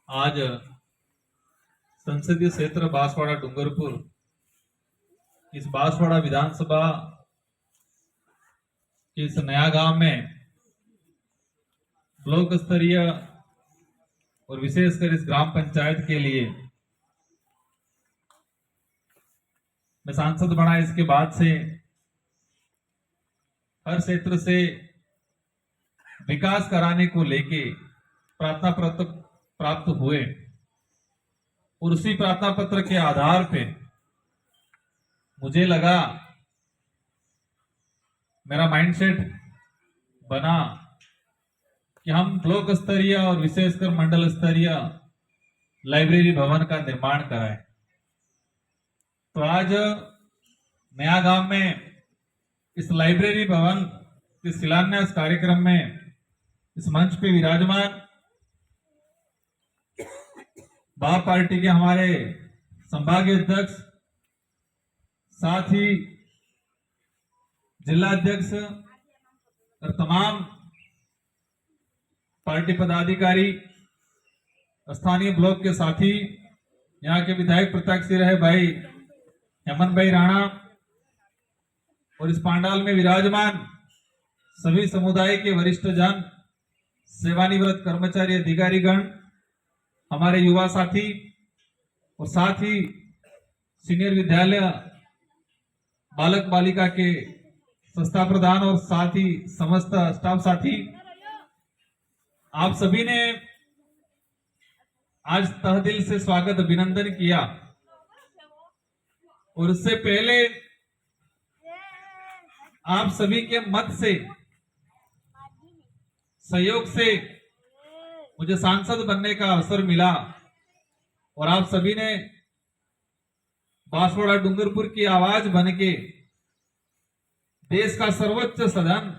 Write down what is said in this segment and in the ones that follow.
आज संसदीय क्षेत्र बांसवाड़ा डूंगरपुर, इस बांसवाड़ा विधानसभा के इस नया गांव में ब्लॉक स्तरीय और विशेषकर इस ग्राम पंचायत के लिए मैं सांसद बना। इसके बाद से हर क्षेत्र से विकास कराने को लेके प्रार्थना पत्र प्राप्त हुए और उसी प्रार्थना पत्र के आधार पे मुझे लगा, मेरा माइंडसेट बना कि हम ब्लॉक स्तरीय और विशेषकर मंडल स्तरीय लाइब्रेरी भवन का निर्माण कराएं। तो आज नया गांव में इस लाइब्रेरी भवन के शिलान्यास कार्यक्रम में इस मंच पे विराजमान बाप पार्टी के हमारे संभागीय अध्यक्ष, साथ ही जिला अध्यक्ष और तमाम पार्टी पदाधिकारी, स्थानीय ब्लॉक के साथी, यहाँ के विधायक प्रत्याशी रहे भाई हेमंत भाई राणा और इस पांडाल में विराजमान सभी समुदाय के वरिष्ठ जन, सेवानिवृत्त कर्मचारी, अधिकारीगण, हमारे युवा साथी और साथ ही सीनियर विद्यालय बालक बालिका के संस्था प्रधान और साथ ही समस्त स्टाफ साथी, आप सभी ने आज तहे दिल से स्वागत अभिनंदन किया। और उससे पहले आप सभी के मत से, सहयोग से मुझे सांसद बनने का अवसर मिला और आप सभी ने बांसवाड़ा डूंगरपुर की आवाज बनके देश का सर्वोच्च सदन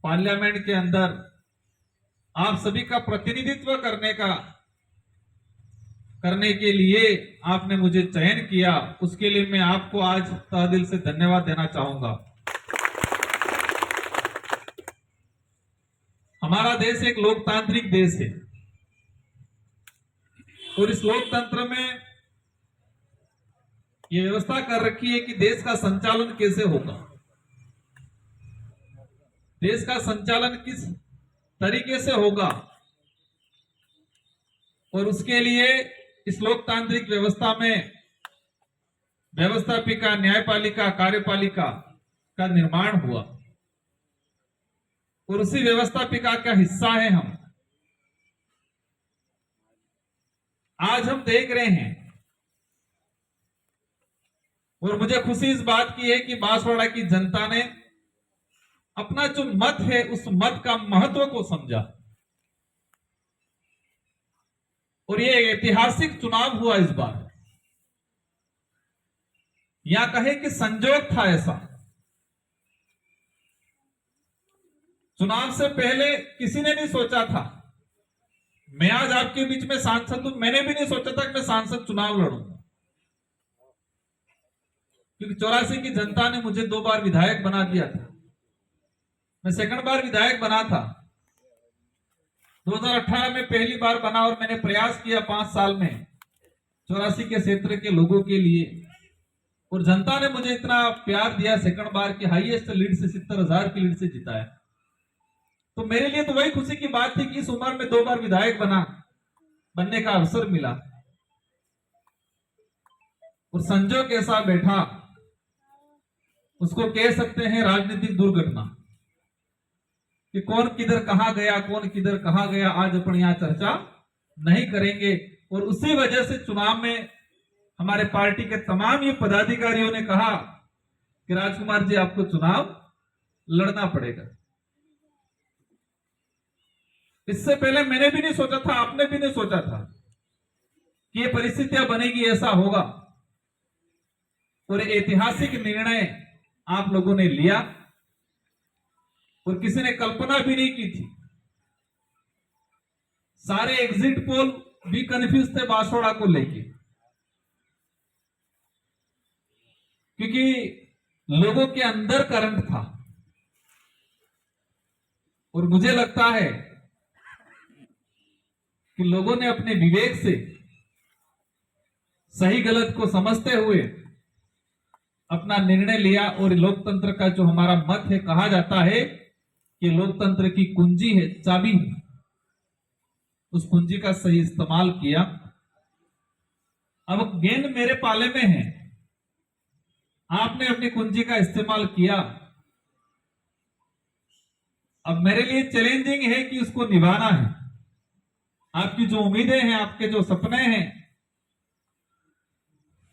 पार्लियामेंट के अंदर आप सभी का प्रतिनिधित्व करने के लिए आपने मुझे चयन किया। उसके लिए मैं आपको आज तहे दिल से धन्यवाद देना चाहूंगा। हमारा देश एक लोकतांत्रिक देश है और इस लोकतंत्र में ये व्यवस्था कर रखी है कि देश का संचालन कैसे होगा, देश का संचालन किस तरीके से होगा, और उसके लिए इस लोकतांत्रिक व्यवस्था में व्यवस्थापिका, न्यायपालिका, कार्यपालिका का निर्माण हुआ और उसी व्यवस्थापिका का हिस्सा है हम। आज हम देख रहे हैं और मुझे खुशी इस बात की है कि बांसवाड़ा की जनता ने अपना जो मत है उस मत का महत्व को समझा और ये ऐतिहासिक चुनाव हुआ इस बार। या कहे कि संजोग था ऐसा, चुनाव से पहले किसी ने नहीं सोचा था, मैं आज आपके बीच में सांसद हूं, मैंने भी नहीं सोचा था कि मैं सांसद चुनाव लड़ूंगा, क्योंकि 84 की जनता ने मुझे 2 बार विधायक बना दिया था। मैं सेकंड बार विधायक बना था, 2018 में पहली बार बना और मैंने प्रयास किया 5 साल में 84 के क्षेत्र के लोगों के लिए, और जनता ने मुझे इतना प्यार दिया, सेकंड बार की हाईएस्ट लीड से 70,000 की लीड से जिताया। तो मेरे लिए तो वही खुशी की बात थी कि इस उम्र में 2 बार विधायक बनने का अवसर मिला। और संजोग ऐसा बैठा, उसको कह सकते हैं राजनीतिक दुर्घटना, कि कौन किधर कहां गया, कौन किधर कहां गया, आज अपन यहां चर्चा नहीं करेंगे। और उसी वजह से चुनाव में हमारे पार्टी के तमाम ये पदाधिकारियों ने कहा कि राजकुमार जी आपको चुनाव लड़ना पड़ेगा। इससे पहले मैंने भी नहीं सोचा था, आपने भी नहीं सोचा था कि ये परिस्थितियां बनेगी, ऐसा होगा। और ऐतिहासिक निर्णय आप लोगों ने लिया और किसी ने कल्पना भी नहीं की थी। सारे एग्जिट पोल भी कंफ्यूज थे बांसवाड़ा को लेके, क्योंकि लोगों के अंदर करंट था। और मुझे लगता है कि लोगों ने अपने विवेक से सही गलत को समझते हुए अपना निर्णय लिया। और लोकतंत्र का जो हमारा मत है, कहा जाता है कि लोकतंत्र की कुंजी है, चाबी है, उस कुंजी का सही इस्तेमाल किया। अब गेंद मेरे पाले में है, आपने अपनी कुंजी का इस्तेमाल किया। अब मेरे लिए चैलेंजिंग है कि उसको निभाना है। आपकी जो उम्मीदें हैं, आपके जो सपने हैं,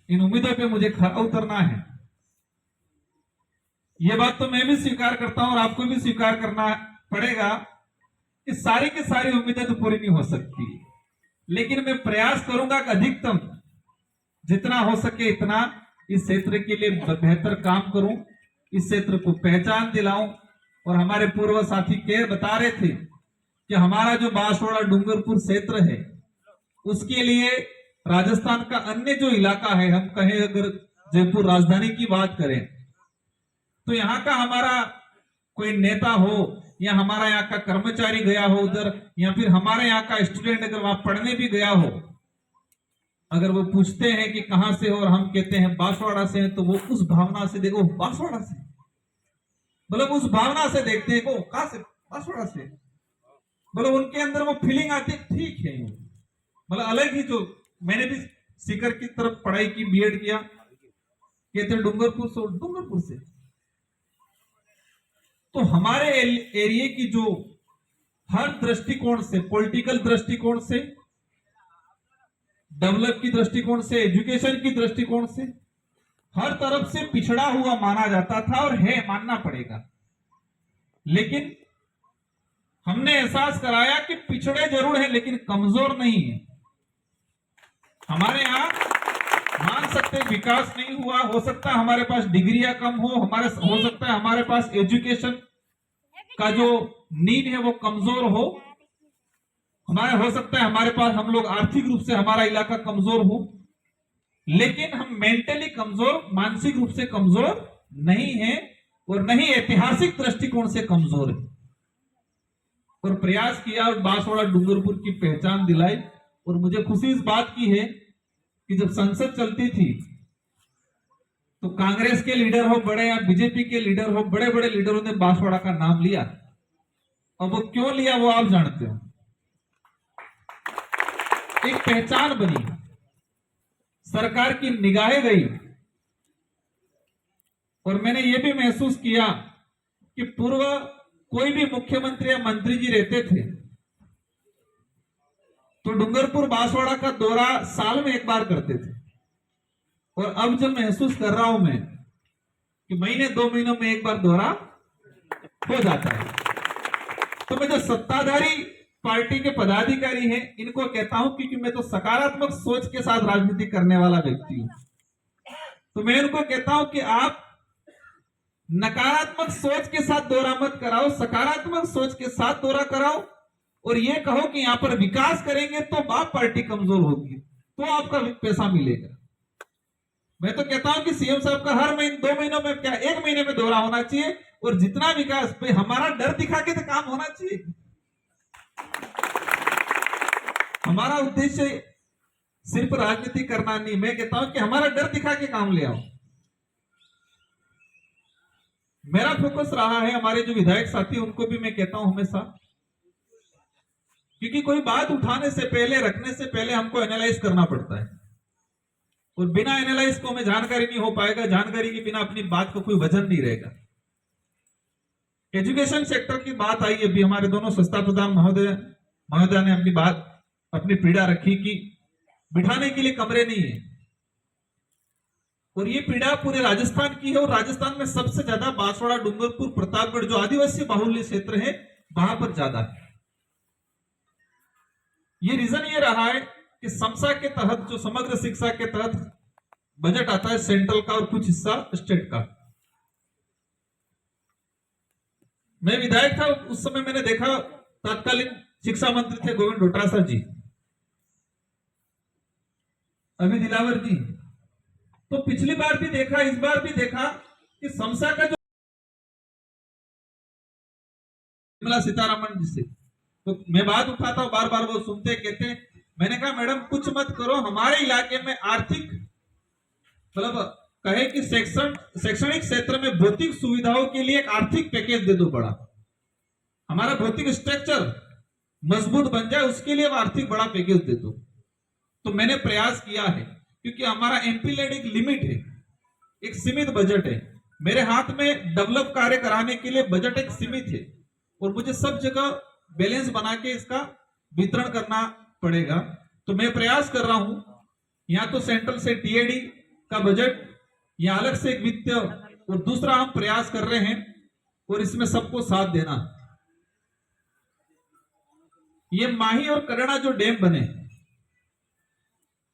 इन उम्मीदों पे मुझे खरा उतरना है। यह बात तो मैं भी स्वीकार करता हूं और आपको भी स्वीकार करना पड़ेगा कि सारी की सारी उम्मीदें तो पूरी नहीं हो सकती, लेकिन मैं प्रयास करूंगा कि अधिकतम जितना हो सके इतना इस क्षेत्र के लिए बेहतर काम करूं, इस क्षेत्र को पहचान दिलाऊं। और हमारे पूर्व साथी के बता रहे थे कि हमारा जो बांसवाड़ा डूंगरपुर क्षेत्र है, उसके लिए राजस्थान का अन्य जो इलाका है, हम कहें अगर जयपुर राजधानी की बात करें, तो यहाँ का हमारा कोई नेता हो या हमारा यहाँ का कर्मचारी गया हो उधर, या फिर हमारे यहाँ का स्टूडेंट अगर वहां पढ़ने भी गया हो, अगर वो पूछते हैं कि कहां से हो और हम कहते हैं बांसवाड़ा से हैं, तो वो उस भावना से देखो, बांसवाड़ा से, मतलब उस भावना से देखते हैं को कहां से, बांसवाड़ा से, मतलब उनके अंदर वो फीलिंग आती है, ठीक है, मतलब अलग ही। जो मैंने भी सीकर की तरफ पढ़ाई की, बीएड किया, कहते हैं डूंगरपुर से। तो हमारे एरिया की जो हर दृष्टिकोण से, पॉलिटिकल दृष्टिकोण से, डेवलप की दृष्टिकोण से, एजुकेशन की दृष्टिकोण से, हर तरफ से पिछड़ा हुआ माना जाता था और है, मानना पड़ेगा। लेकिन हमने एहसास कराया कि पिछड़े जरूर हैं लेकिन कमजोर नहीं है। हमारे यहां मान सकते विकास नहीं हुआ, हो सकता है हमारे पास डिग्रियां कम हो सकता है हमारे पास एजुकेशन का जो नीड है वो कमजोर हो, हो सकता है हमारे पास, हम लोग आर्थिक रूप से हमारा इलाका कमजोर हो, लेकिन हम मेंटली कमजोर, मानसिक रूप से कमजोर नहीं है और नहीं ऐतिहासिक दृष्टिकोण से कमजोर है। और प्रयास किया और बांसवाड़ा डूंगरपुर की पहचान दिलाई। और मुझे खुशी इस बात की है कि जब संसद चलती थी तो कांग्रेस के लीडर हो बड़े या बीजेपी के लीडर हो, बड़े बड़े लीडरों ने बांसवाड़ा का नाम लिया। और वो क्यों लिया वो आप जानते हो, एक पहचान बनी, सरकार की निगाहें गई। और मैंने ये भी महसूस किया कि पूर्व कोई भी मुख्यमंत्री या मंत्री जी रहते थे तो डूंगरपुर बांसवाड़ा का दौरा साल में एक बार करते थे। और अब जब महसूस कर रहा हूं मैं कि महीने 2 महीनों में एक बार दौरा हो जाता है। तो मैं जो सत्ताधारी पार्टी के पदाधिकारी हैं इनको कहता हूं, क्योंकि मैं तो सकारात्मक सोच के साथ राजनीति करने वाला व्यक्ति हूं, तो मैं उनको कहता हूं कि आप नकारात्मक सोच के साथ दौरा मत कराओ, सकारात्मक सोच के साथ दौरा कराओ। और ये कहो कि यहां पर विकास करेंगे तो आप पार्टी कमजोर होगी तो आपका पैसा मिलेगा। मैं तो कहता हूं कि सीएम साहब का हर महीने 2 महीनों में क्या 1 महीने में दौरा होना चाहिए। और जितना विकास पे हमारा डर दिखा के तो काम होना चाहिए। हमारा उद्देश्य सिर्फ राजनीति करना नहीं, मैं कहता हूं कि हमारा डर दिखा के काम ले आओ। मेरा फोकस रहा है, हमारे जो विधायक साथी उनको भी मैं कहता हूं हमेशा, क्योंकि कोई बात उठाने से पहले, रखने से पहले हमको एनालाइज करना पड़ता है। और बिना एनालाइज को हमें जानकारी नहीं हो पाएगा, जानकारी के बिना अपनी बात को कोई वजन नहीं रहेगा। एजुकेशन सेक्टर की बात आई, अभी हमारे दोनों संस्था प्रधान महोदय ने अपनी बात, अपनी पीड़ा रखी कि बिठाने के लिए कमरे नहीं है। और ये पीड़ा पूरे राजस्थान की है। और राजस्थान में सबसे ज्यादा बांसवाड़ा, डूंगरपुर, प्रतापगढ़ जो आदिवासी बाहुल्य क्षेत्र है वहां पर ज्यादा है। ये रीजन ये रहा है कि समसा के तहत, जो समग्र शिक्षा के तहत बजट आता है सेंट्रल का और कुछ हिस्सा स्टेट का। मैं विधायक था उस समय, मैंने देखा तत्कालीन शिक्षा मंत्री थे गोविंद डोटासरा जी, अभी दिलावर जी। तो पिछली बार भी देखा, इस बार भी देखा कि समसा का जो निर्मला सीतारमण जी से, तो मैं बात उठाता हूँ, बार बार वो सुनते कहते। मैंने कहा मैडम कुछ मत करो, हमारे इलाके में आर्थिक मतलब कहे कि शैक्षणिक क्षेत्र में भौतिक सुविधाओं के लिए एक आर्थिक पैकेज दे दो बड़ा, हमारा भौतिक स्ट्रक्चर मजबूत बन जाए, उसके लिए आर्थिक बड़ा पैकेज दे दो। तो मैंने प्रयास किया है, क्योंकि हमारा एमपी लेड एक लिमिट है, एक सीमित बजट है। मेरे हाथ में डेवलप कार्य कराने के लिए बजट एक सीमित है, और मुझे सब जगह बैलेंस बना के इसका वितरण करना पड़ेगा। तो मैं प्रयास कर रहा हूं, यहाँ तो सेंट्रल से टीएडी का बजट, या अलग से एक वित्त, और दूसरा हम प्रयास कर रहे हैं और इसमें सबको साथ देना। ये माही और करेणा जो डैम बने,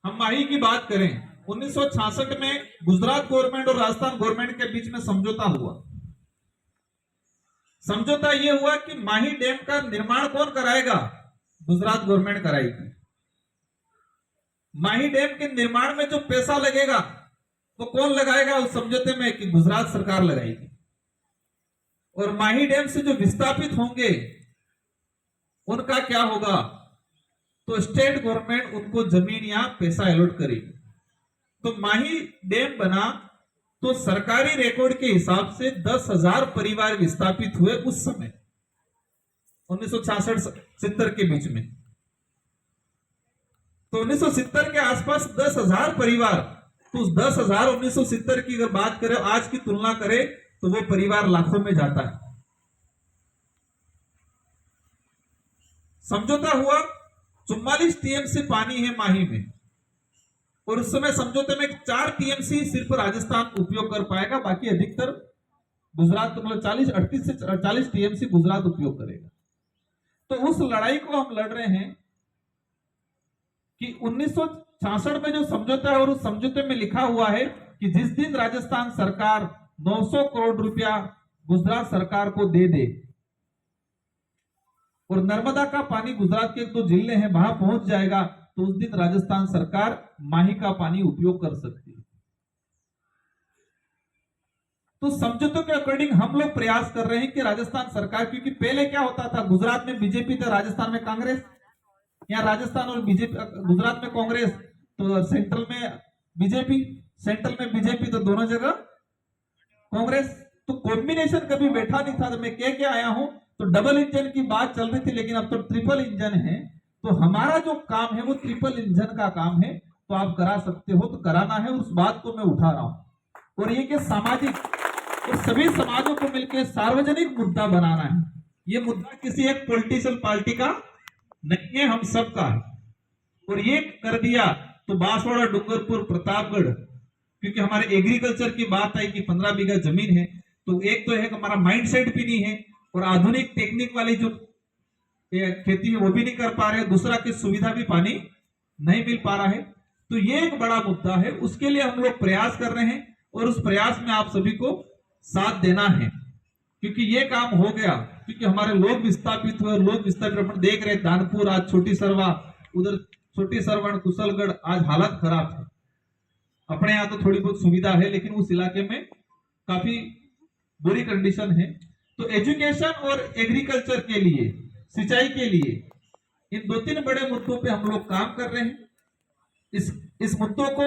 हम माही की बात करें, 1966 में गुजरात गवर्नमेंट और राजस्थान गवर्नमेंट के बीच में समझौता हुआ। समझौता यह हुआ कि माही डैम का निर्माण कौन कराएगा? गुजरात गवर्नमेंट कराएगी। माही डैम के निर्माण में जो पैसा लगेगा वो कौन लगाएगा उस समझौते में? कि गुजरात सरकार लगाएगी। और माही डैम से जो विस्थापित होंगे उनका क्या होगा? तो स्टेट गवर्नमेंट उनको जमीन या पैसा अलॉट करेगी। तो माही डैम बना तो सरकारी रिकॉर्ड के हिसाब से 10,000 परिवार विस्थापित हुए उस समय, 1966-70 के बीच में। तो 1970 के आसपास 10,000 परिवार, तो उस 10,000 1970 की अगर बात करें, आज की तुलना करें, तो वो परिवार लाखों में जाता है। समझौता हुआ, 44 टीएमसी पानी है माही में, और उस समय समझौते में 4 टीएमसी सिर्फ राजस्थान उपयोग कर पाएगा, बाकी अधिकतर गुजरात, मतलब 38 से 40 टीएमसी गुजरात उपयोग करेगा। तो उस लड़ाई को हम लड़ रहे हैं कि 1966 में जो समझौता है, और उस समझौते में लिखा हुआ है कि जिस दिन राजस्थान सरकार 900 करोड़ रुपया गुजरात सरकार को दे दे, और नर्मदा का पानी गुजरात के 2 जिले हैं वहां पहुंच जाएगा, तो उस दिन राजस्थान सरकार माही का पानी उपयोग कर सकती है। तो समझौतों के अकॉर्डिंग हम लोग प्रयास कर रहे हैं कि राजस्थान सरकार, क्योंकि पहले क्या होता था, गुजरात में बीजेपी तो राजस्थान में कांग्रेस, या राजस्थान और बीजेपी, गुजरात में कांग्रेस तो सेंट्रल में बीजेपी, सेंट्रल में बीजेपी तो दोनों जगह कांग्रेस। तो कॉम्बिनेशन कभी बैठा नहीं था। तो मैं कह के आया हूं, तो डबल इंजन की बात चल रही थी, लेकिन अब तो ट्रिपल इंजन है। तो हमारा जो काम है वो ट्रिपल इंजन का काम है। तो आप करा सकते हो तो कराना है, उस बात को मैं उठा रहा हूं। और ये कि सामाजिक और सभी समाजों को मिलकर सार्वजनिक मुद्दा बनाना है। ये मुद्दा किसी एक पॉलिटिशियल पार्टी का नहीं है, हम सबका है। और ये कर दिया तो बांसवाड़ा, डूंगरपुर, प्रतापगढ़, क्योंकि हमारे एग्रीकल्चर की बात आई कि 15 बीघा जमीन है, तो एक तो है कि हमारा माइंडसेट भी नहीं है, और आधुनिक टेक्निक वाली जो खेती है वो भी नहीं कर पा रहे, दूसरा की सुविधा भी पानी नहीं मिल पा रहा है। तो ये एक बड़ा मुद्दा है, उसके लिए हम लोग प्रयास कर रहे हैं, और उस प्रयास में आप सभी को साथ देना है, क्योंकि ये काम हो गया, क्योंकि हमारे लोग विस्थापित हुए। लोग विस्थापित अपन देख रहे, दानपुर, आज छोटी सरवा, उधर छोटी सरवण, कुशलगढ़, आज हालत खराब है। अपने यहाँ तो थोड़ी बहुत सुविधा है, लेकिन उस इलाके में काफी बुरी कंडीशन है। तो एजुकेशन और एग्रीकल्चर के लिए, सिंचाई के लिए, इन 2-3 बड़े मुद्दों पे हम लोग काम कर रहे हैं। इस मुद्दों को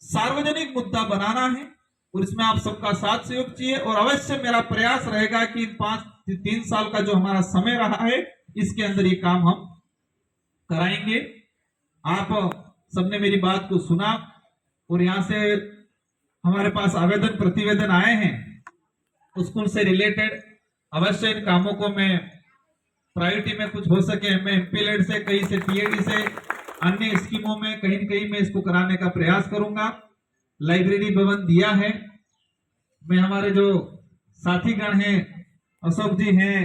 सार्वजनिक मुद्दा बनाना है, और इसमें आप सबका साथ सहयोग चाहिए। और अवश्य मेरा प्रयास रहेगा कि 3 साल का जो हमारा समय रहा है, इसके अंदर ये काम हम कराएंगे। आप सबने मेरी बात को सुना, और यहां से हमारे पास आवेदन प्रतिवेदन आए हैं स्कूल से रिलेटेड। अवश्य इन कामों को मैं प्रायोरिटी में कुछ हो सके, मैं एमपी लेड से, कहीं से टीएडी से, अन्य स्कीमों में कहीं न कहीं मैं इसको कराने का प्रयास करूंगा। लाइब्रेरी भवन दिया है, मैं हमारे जो साथीगण हैं, अशोक जी हैं,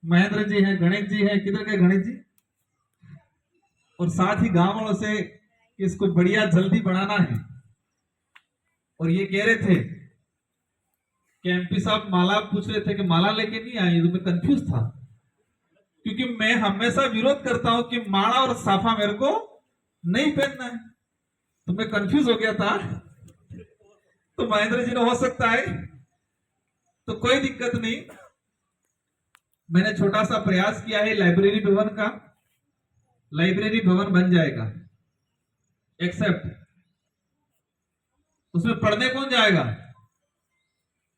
महेंद्र जी हैं, गणेश जी हैं, किधर गए गणेश जी, और साथ ही गांव वालों से इसको बढ़िया जल्दी बनाना है। और ये कह रहे थे कि एमपी साहब माला पूछ रहे थे कि माला लेके नहीं आए, तो मैं कंफ्यूज था, क्योंकि मैं हमेशा विरोध करता हूं कि माला और साफा मेरे को नहीं पहनना है, तो मैं कंफ्यूज हो गया था। तो महेंद्र जी ने हो सकता है, तो कोई दिक्कत नहीं, मैंने छोटा सा प्रयास किया है लाइब्रेरी भवन का, लाइब्रेरी भवन बन जाएगा, एक्सेप्ट उसमें पढ़ने कौन जाएगा?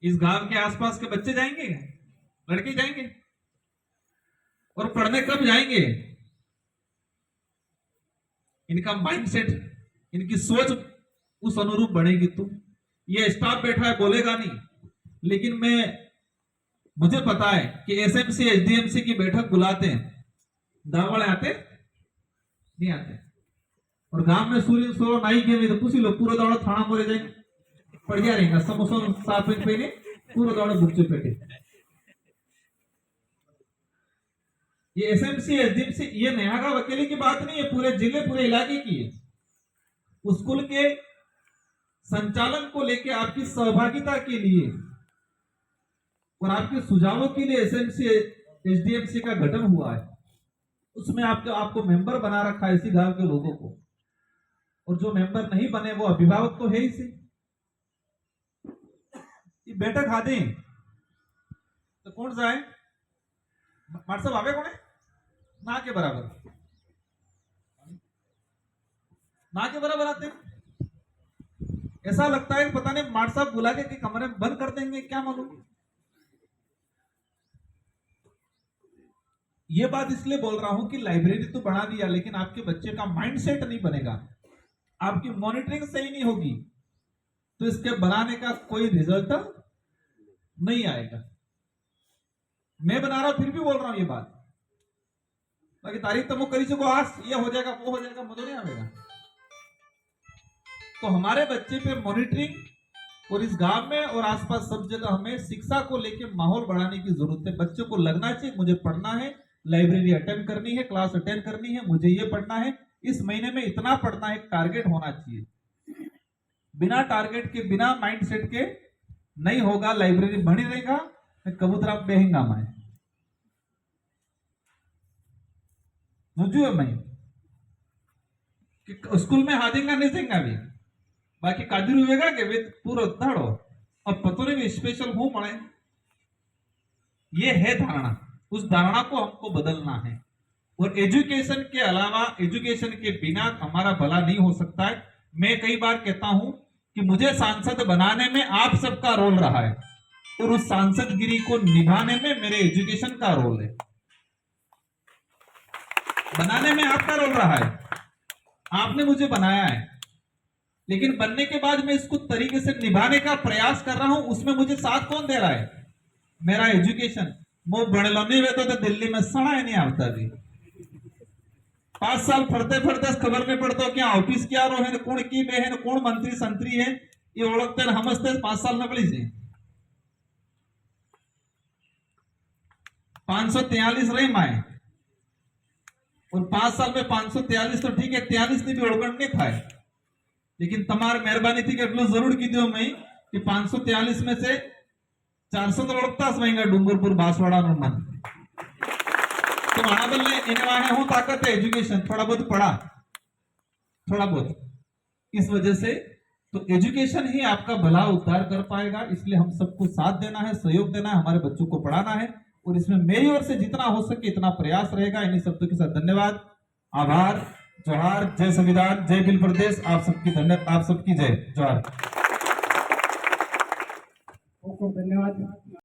इस गांव के आसपास के बच्चे जाएंगे, लड़के जाएंगे, और पढ़ने कब जाएंगे? इनका माइंडसेट, इनकी सोच उस अनुरूप बढ़ेगी। तो ये स्टाफ बैठा है बोलेगा नहीं, लेकिन मुझे पता है कि एसएमसी एसडीएमसी की बैठक बुलाते हैं, गांव वाले आते नहीं आते, और गांव में सूर्य सोलो नहीं के तो पूछ लो, पूरा दौड़ा थाना मोरे जाएंगे, पड़ गया रहेगा समोसा साफ पे पूरा दौड़ा भुगचे पेटे। ये एसएमसी एसडीएमसी ये नया अकेले की बात नहीं है, पूरे जिले पूरे इलाके की है। स्कूल के संचालन को लेकर आपकी सहभागिता के लिए और आपके सुझावों के लिए एसएमसी एसडीएमसी का गठन हुआ है। उसमें आपको मेंबर बना रखा है इसी गांव के लोगों को, और जो मेंबर नहीं बने वो अभिभावक तो है ही से। ये बैठक आदे तो कौन जाए? व्हाट्सएप आवे कौन है ना के बराबर, ना के बराबर आते हैं। ऐसा लगता है कि पता नहीं मार साहब बुला के कमरे में बंद कर देंगे, क्या मालूम। ये बात इसलिए बोल रहा हूं कि लाइब्रेरी तो बढ़ा दिया, लेकिन आपके बच्चे का माइंडसेट नहीं बनेगा, आपकी मॉनिटरिंग सही नहीं होगी, तो इसके बनाने का कोई रिजल्ट नहीं आएगा। मैं बना रहा हूं फिर भी बोल रहा हूं ये बात, बाकी तारीख तो करी चुको, आज ये हो जाएगा वो हो जाएगा, मुझे नहीं आएगा। तो हमारे बच्चे पे मॉनिटरिंग और इस गांव में और आसपास सब जगह हमें शिक्षा को लेकर माहौल बढ़ाने की जरूरत है। बच्चों को लगना चाहिए मुझे पढ़ना है, लाइब्रेरी अटेंड करनी है, क्लास अटेंड करनी है, मुझे ये पढ़ना है, इस महीने में इतना पढ़ना है, टारगेट होना चाहिए। बिना टारगेट के, बिना माइंडसेट के नहीं होगा। लाइब्रेरी बनी रहेगा, कबूतरा बेहेंगा मैं मैं कि स्कूल में हादेंगा नहीं देंगा भी, बाकी काजू हुएगा कि वे पूरा धाड़ो अब पतोरे भी स्पेशल हो मड़े। ये है धारणा, उस धारणा को हमको बदलना है। और एजुकेशन के अलावा, एजुकेशन के बिना हमारा भला नहीं हो सकता है। मैं कई बार कहता हूं कि मुझे सांसद बनाने में आप सबका रोल रहा है, और उस सांसदगिरी को निभाने में मेरे एजुकेशन का रोल है। बनाने में आपका रोल रहा है, आपने मुझे बनाया है, लेकिन बनने के बाद मैं इसको तरीके से निभाने का प्रयास कर रहा हूं। उसमें मुझे साथ कौन दे रहा है? मेरा एजुकेशन। वो बड़े नहीं रहता तो दिल्ली में सड़ा ही नहीं आता भी। 5 साल फरते फरते खबर नहीं पड़ता क्या ऑफिस क्या रो है, कौन की बे है, कौन मंत्री संतरी है, ये ओळखते समझते 5 साल नकली से 543 रही माए, और 5 साल में 543 तो ठीक है, 43 ने भी ओळखण नहीं था। लेकिन तमार मेहरबानी थी कि जरूर की दो मैं कि 543 में से 400 तो ओळखताच रहेगा डूंगरपुर बांसवाड़ा और मन। तो आना बल्ले इन्हें वाहे हूं ताकत है एजुकेशन, थोड़ा बहुत पढ़ा, थोड़ा बहुत, इस वजह से तो एजुकेशन ही आपका भला उद्धार कर पाएगा। इसलिए हम सबको साथ देना है, सहयोग देना है, हमारे बच्चों को पढ़ाना है, और इसमें मेरी ओर से जितना हो सके इतना प्रयास रहेगा। इन्हीं शब्दों के साथ धन्यवाद, आभार, जोहार, जय संविधान, जय बिल प्रदेश। आप सबकी धन्यवाद, आप सबकी जय, जोहार। धन्यवाद।